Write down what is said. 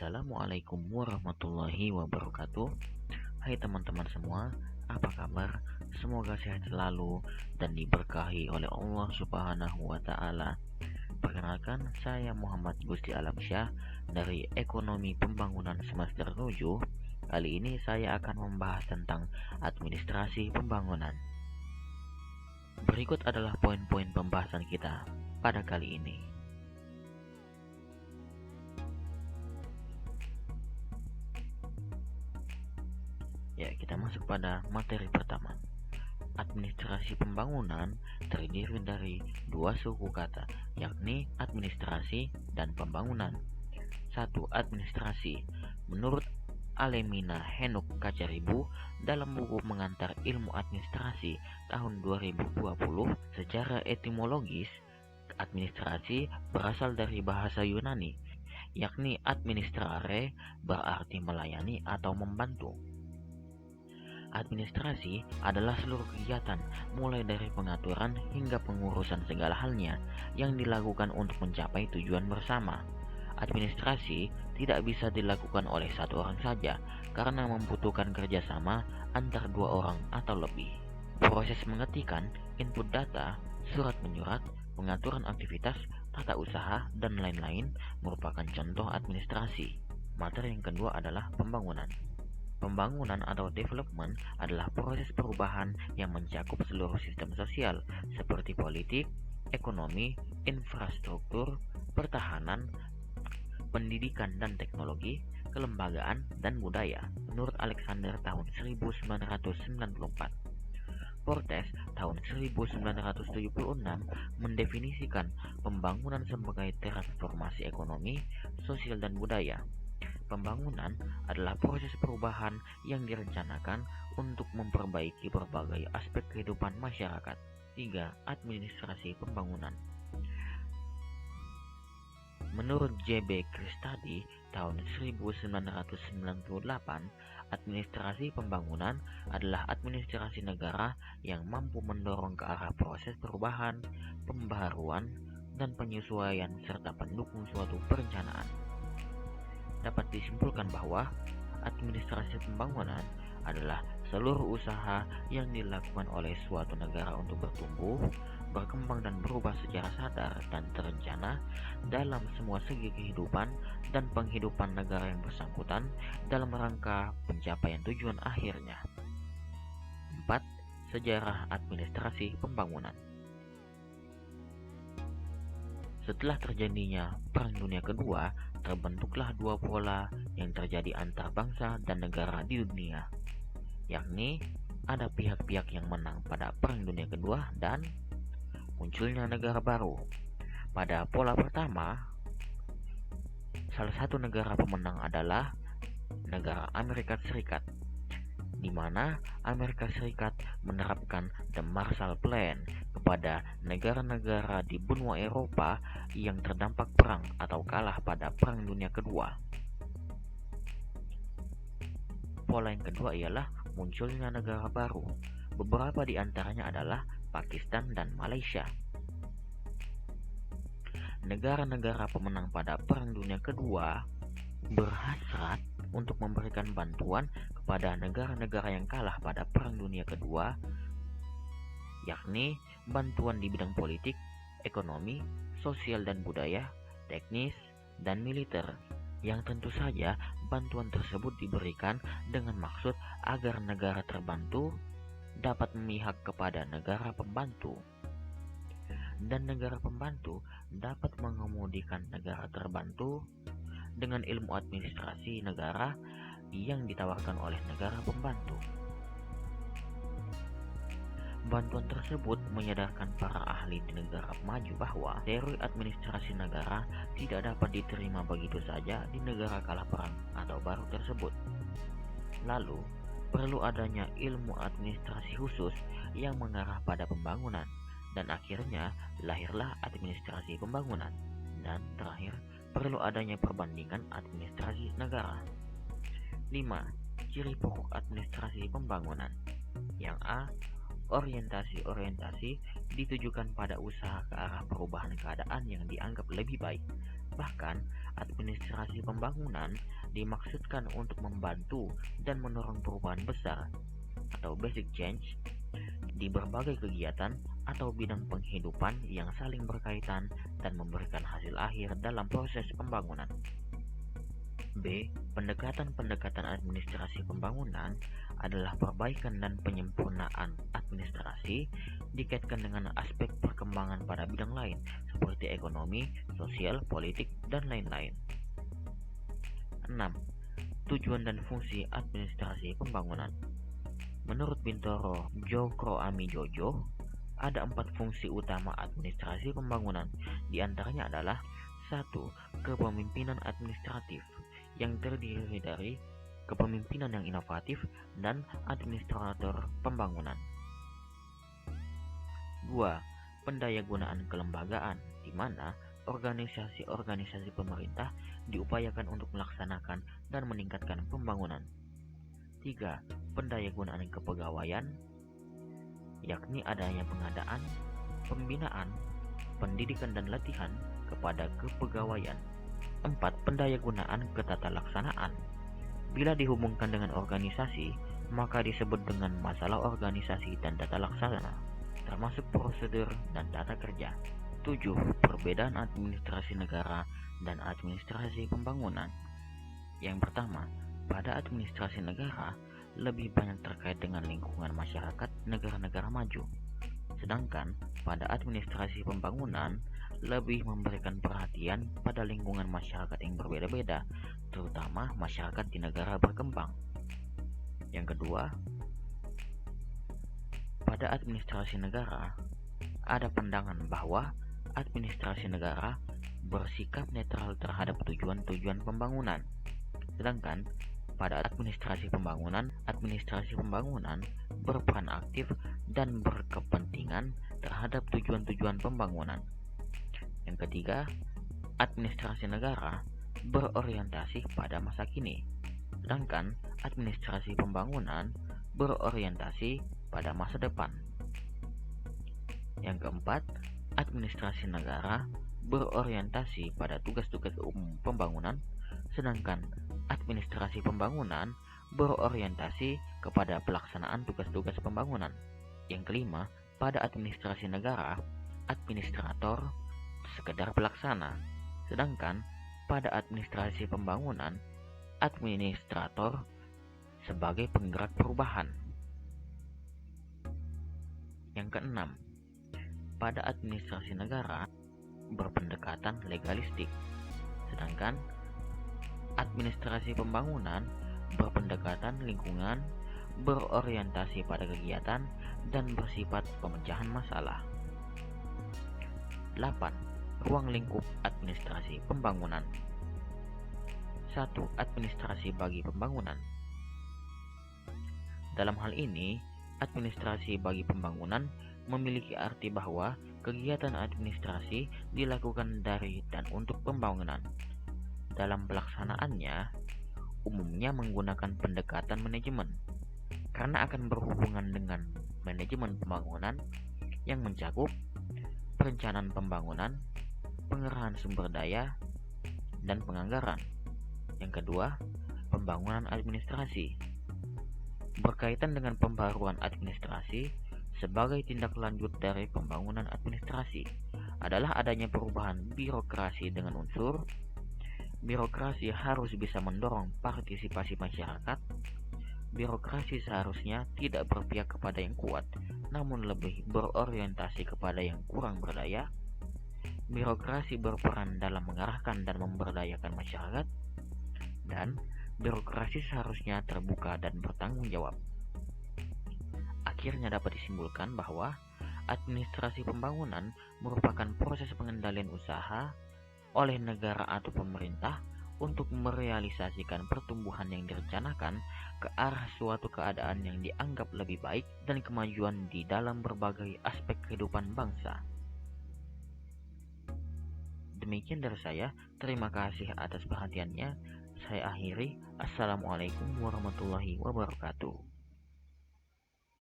Assalamualaikum warahmatullahi wabarakatuh. Hai teman-teman semua, apa kabar? Semoga sehat selalu dan diberkahi oleh Allah Subhanahu wa Ta'ala. Perkenalkan, saya Muhammad Gusti Alamsyah dari Ekonomi Pembangunan Semester 7. Kali ini saya akan membahas tentang administrasi pembangunan. Berikut adalah poin-poin pembahasan kita pada kali ini. Ya, kita masuk pada materi pertama. Administrasi pembangunan terdiri dari dua suku kata, yakni administrasi dan pembangunan. 1. Administrasi. Menurut Alemina Henuk Kacaribu dalam buku Mengantar Ilmu Administrasi tahun 2020, secara etimologis, administrasi berasal dari bahasa Yunani, yakni administrare, berarti melayani atau membantu. Administrasi adalah seluruh kegiatan, mulai dari pengaturan hingga pengurusan segala halnya, yang dilakukan untuk mencapai tujuan bersama. Administrasi tidak bisa dilakukan oleh satu orang saja, karena membutuhkan kerjasama antar dua orang atau lebih. Proses mengetikkan, input data, surat menyurat, pengaturan aktivitas, tata usaha, dan lain-lain merupakan contoh administrasi. Materi yang kedua adalah pembangunan. Pembangunan atau development adalah proses perubahan yang mencakup seluruh sistem sosial seperti politik, ekonomi, infrastruktur, pertahanan, pendidikan dan teknologi, kelembagaan, dan budaya. Menurut Alexander tahun 1994. Portes tahun 1976 mendefinisikan pembangunan sebagai transformasi ekonomi, sosial, dan budaya. Pembangunan adalah proses perubahan yang direncanakan untuk memperbaiki berbagai aspek kehidupan masyarakat. 3. Administrasi pembangunan. Menurut J.B. Christadi tahun 1998, administrasi pembangunan adalah administrasi negara yang mampu mendorong ke arah proses perubahan, pembaharuan, dan penyesuaian serta pendukung suatu perencanaan. Dapat disimpulkan bahwa administrasi pembangunan adalah seluruh usaha yang dilakukan oleh suatu negara untuk bertumbuh, berkembang, dan berubah secara sadar dan terencana dalam semua segi kehidupan dan penghidupan negara yang bersangkutan dalam rangka pencapaian tujuan akhirnya. 4. Sejarah administrasi pembangunan. Setelah terjadinya Perang Dunia Kedua, terbentuklah dua pola yang terjadi antar bangsa dan negara di dunia, yakni ada pihak-pihak yang menang pada Perang Dunia Kedua dan munculnya negara baru. Pada pola pertama, salah satu negara pemenang adalah negara Amerika Serikat, di mana Amerika Serikat menerapkan The Marshall Plan kepada negara-negara di benua Eropa yang terdampak perang atau kalah pada Perang Dunia Kedua. Pola yang kedua ialah munculnya negara baru. Beberapa di antaranya adalah Pakistan dan Malaysia. Negara-negara pemenang pada Perang Dunia Kedua berhasrat untuk memberikan bantuan kepada negara-negara yang kalah pada Perang Dunia Kedua, yakni bantuan di bidang politik, ekonomi, sosial dan budaya, teknis, dan militer, yang tentu saja bantuan tersebut diberikan dengan maksud agar negara terbantu dapat memihak kepada negara pembantu, dan negara pembantu dapat mengemudikan negara terbantu dengan ilmu administrasi negara yang ditawarkan oleh negara pembantu. Bantuan tersebut menyadarkan para ahli di negara maju bahwa teori administrasi negara tidak dapat diterima begitu saja di negara kalah perang atau baru tersebut. Lalu, perlu adanya ilmu administrasi khusus yang mengarah pada pembangunan, dan akhirnya lahirlah administrasi pembangunan. Dan terakhir, perlu adanya perbandingan administrasi negara. 5. Ciri pokok administrasi pembangunan. Yang A. Orientasi ditujukan pada usaha ke arah perubahan keadaan yang dianggap lebih baik. Bahkan, Administrasi pembangunan dimaksudkan untuk membantu dan mendorong perubahan besar atau basic change di berbagai kegiatan atau bidang penghidupan yang saling berkaitan dan memberikan hasil akhir dalam proses pembangunan. B. Pendekatan-pendekatan administrasi pembangunan adalah perbaikan dan penyempurnaan administrasi dikaitkan dengan aspek perkembangan pada bidang lain seperti ekonomi, sosial, politik, dan lain-lain. 6. Tujuan dan fungsi administrasi pembangunan. Menurut Bintoro Djokroamidjojo, ada 4 fungsi utama administrasi pembangunan. Di antaranya adalah 1. Kepemimpinan administratif yang terdiri dari kepemimpinan yang inovatif dan administrator pembangunan. 2. Pendayagunaan kelembagaan, di mana organisasi-organisasi pemerintah diupayakan untuk melaksanakan dan meningkatkan pembangunan. 3. Pendayagunaan kepegawaian, yakni adanya pengadaan, pembinaan, pendidikan dan latihan kepada kepegawaian. 4. Pendayagunaan ketatalaksanaan. Bila dihubungkan dengan organisasi, maka disebut dengan masalah organisasi dan tata laksana, termasuk prosedur dan tata kerja. 7. Perbedaan administrasi negara dan administrasi pembangunan. Yang pertama, pada administrasi negara lebih banyak terkait dengan lingkungan masyarakat negara-negara maju, sedangkan pada administrasi pembangunan lebih memberikan perhatian pada lingkungan masyarakat yang berbeda-beda, terutama masyarakat di negara berkembang. Yang kedua, pada administrasi negara ada pandangan bahwa administrasi negara bersikap netral terhadap tujuan-tujuan pembangunan, sedangkan pada administrasi pembangunan berperan aktif dan berkepentingan terhadap tujuan-tujuan pembangunan. Yang ketiga, administrasi negara berorientasi pada masa kini, sedangkan administrasi pembangunan berorientasi pada masa depan. Yang keempat, administrasi negara berorientasi pada tugas-tugas umum pembangunan, sedangkan administrasi pembangunan berorientasi kepada pelaksanaan tugas-tugas pembangunan. Yang kelima, pada administrasi negara, administrator sekedar pelaksana, sedangkan pada administrasi pembangunan, administrator sebagai penggerak perubahan. Yang keenam, pada administrasi negara berpendekatan legalistik, sedangkan administrasi pembangunan berpendekatan lingkungan, berorientasi pada kegiatan, dan bersifat pemecahan masalah. 8. Ruang lingkup administrasi pembangunan. 1. Administrasi bagi pembangunan. Dalam hal ini, administrasi bagi pembangunan memiliki arti bahwa kegiatan administrasi dilakukan dari dan untuk pembangunan. Dalam pelaksanaannya, umumnya menggunakan pendekatan manajemen, karena akan berhubungan dengan manajemen pembangunan yang mencakup perencanaan pembangunan, pengerahan sumber daya, dan penganggaran. Yang kedua, pembangunan administrasi. Berkaitan dengan pembaruan administrasi sebagai tindak lanjut dari pembangunan administrasi adalah adanya perubahan birokrasi dengan unsur birokrasi harus bisa mendorong partisipasi masyarakat. Birokrasi seharusnya tidak berpihak kepada yang kuat, namun lebih berorientasi kepada yang kurang berdaya. Birokrasi berperan dalam mengarahkan dan memberdayakan masyarakat, dan birokrasi seharusnya terbuka dan bertanggung jawab. Akhirnya dapat disimpulkan bahwa administrasi pembangunan merupakan proses pengendalian usaha oleh negara atau pemerintah untuk merealisasikan pertumbuhan yang direncanakan ke arah suatu keadaan yang dianggap lebih baik dan kemajuan di dalam berbagai aspek kehidupan bangsa. Demikian dari saya, terima kasih atas perhatiannya. Saya akhiri. Assalamualaikum warahmatullahi wabarakatuh.